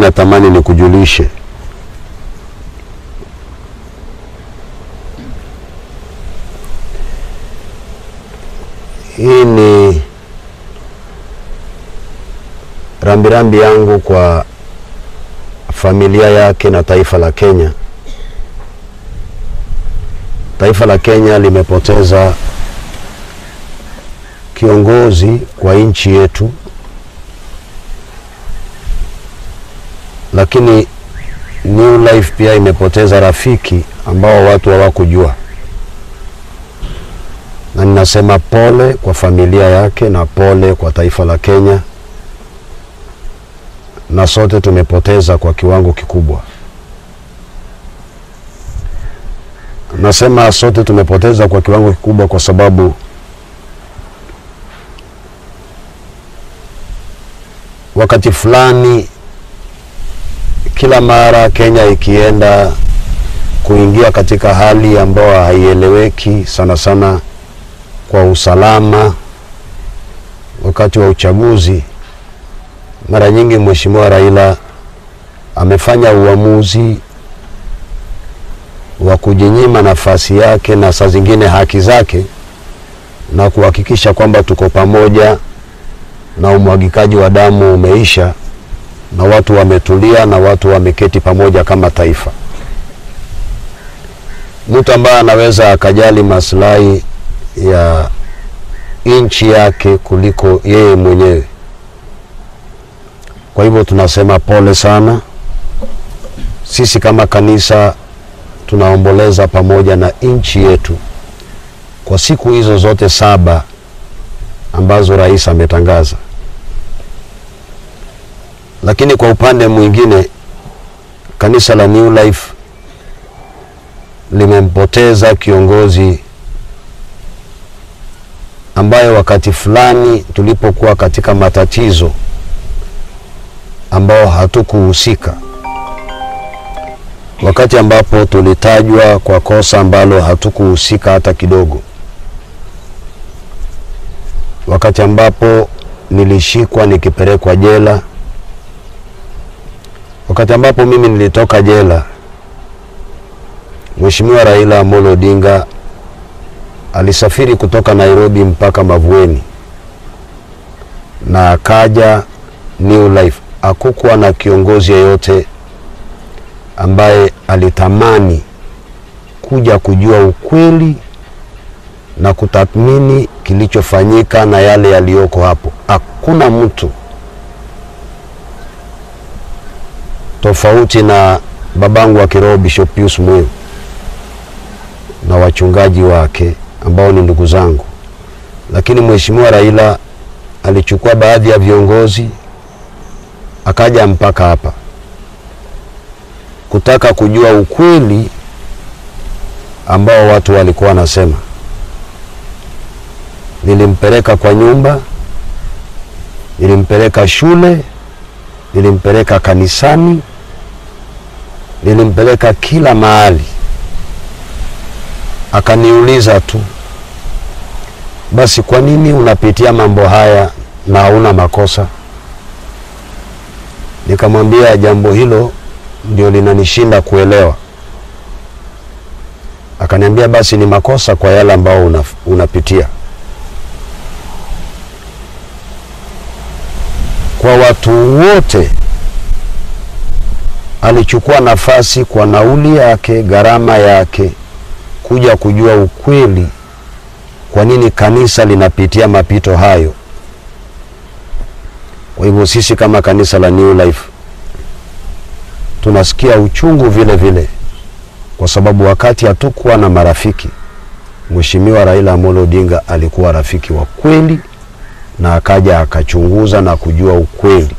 Natamani nikujulishe hii ni rambirambi yangu kwa familia yake na taifa la Kenya. Taifa la Kenya limepoteza kiongozi kwa nchi yetu, lakini New Life pia imepoteza rafiki ambao watu hawakujua. Na ninasema pole kwa familia yake na pole kwa taifa la Kenya, na sote tumepoteza kwa kiwango kikubwa. Nasema sote tumepoteza kwa kiwango kikubwa kwa sababu wakati fulani kila mara Kenya ikienda kuingia katika hali ambayo haieleweki sana sana kwa usalama wakati wa uchaguzi, mara nyingi Mheshimiwa Raila amefanya uamuzi wa kujinyima nafasi yake na saa zingine haki zake na kuhakikisha kwamba tuko pamoja na umwagikaji wa damu umeisha na watu wametulia na watu wameketi pamoja kama taifa. Mtu ambaye anaweza akajali maslahi ya nchi yake kuliko yeye mwenyewe. Kwa hivyo tunasema pole sana. Sisi kama kanisa tunaomboleza pamoja na nchi yetu kwa siku hizo zote 7 ambazo rais ametangaza. Lakini kwa upande mwingine kanisa la New Life limempoteza kiongozi ambaye wakati fulani tulipokuwa katika matatizo ambao hatukuhusika, wakati ambapo tulitajwa kwa kosa ambalo hatukuhusika hata kidogo, wakati ambapo nilishikwa nikipelekwa jela, wakati ambapo mimi nilitoka jela, Mheshimiwa Raila Amolo Odinga alisafiri kutoka Nairobi mpaka Mavueni na akaja New Life. Hakukuwa na kiongozi yeyote ambaye alitamani kuja kujua ukweli na kutathmini kilichofanyika na yale yaliyoko hapo. Hakuna mtu, tofauti na babangu wa kiroho Bishop Pius Muyo na wachungaji wake ambao ni ndugu zangu. Lakini Mheshimiwa Raila alichukua baadhi ya viongozi akaja mpaka hapa kutaka kujua ukweli ambao watu walikuwa wanasema. Nilimpeleka kwa nyumba, nilimpeleka shule, nilimpeleka kanisani, nilimpeleka kila mahali. Akaniuliza tu, basi kwa nini unapitia mambo haya na hauna makosa? Nikamwambia jambo hilo ndio linanishinda kuelewa. Akaniambia basi ni makosa kwa yale ambao unapitia. Kwa watu wote alichukua nafasi kwa nauli yake, gharama yake, kuja kujua ukweli kwa nini kanisa linapitia mapito hayo. Kwa hivyo sisi kama kanisa la New Life tunasikia uchungu vile vile, kwa sababu wakati hatukuwa na marafiki, Mheshimiwa Raila Amolo Odinga alikuwa rafiki wa kweli na akaja akachunguza na kujua ukweli.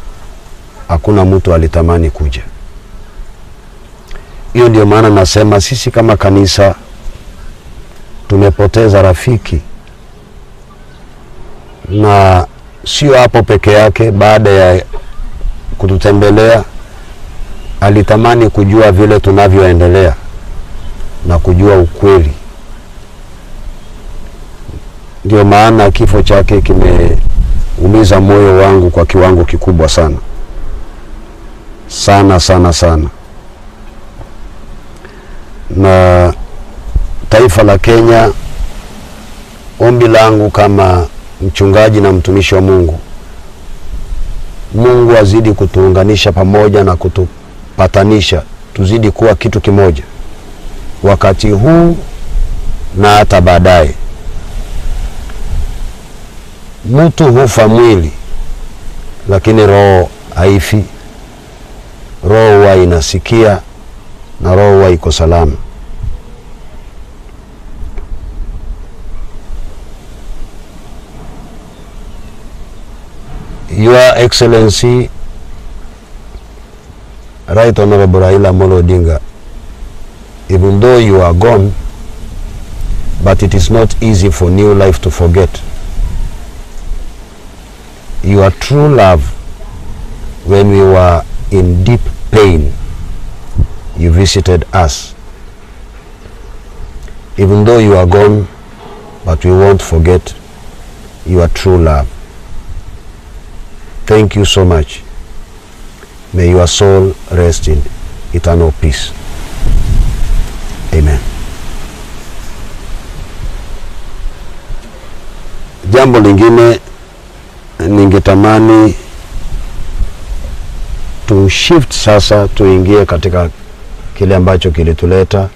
Hakuna mtu alitamani kuja. Hiyo ndio maana nasema sisi kama kanisa tumepoteza rafiki, na sio hapo peke yake. Baada ya kututembelea alitamani kujua vile tunavyoendelea na kujua ukweli. Ndio maana kifo chake kimeumiza moyo wangu kwa kiwango kikubwa sana. sana sana sana. Na taifa la Kenya, ombi langu kama mchungaji na mtumishi wa Mungu, Mungu azidi kutuunganisha pamoja na kutupatanisha, tuzidi kuwa kitu kimoja wakati huu na hata baadaye. Mtu hufa mwili, lakini roho haifi. Roho huwa inasikia na roho huwa iko salama. Your Excellency, Right Honorable Raila Amolo Odinga, even though you are gone, but it is not easy for New Life to forget your true love. When we were in deep pain, you visited us. Even though you are gone, but we won't forget your true love. Thank you so much. May your soul rest in eternal peace. Amen. Jambo lingine ningetamani tu shift sasa, tuingie katika kile ambacho kilituleta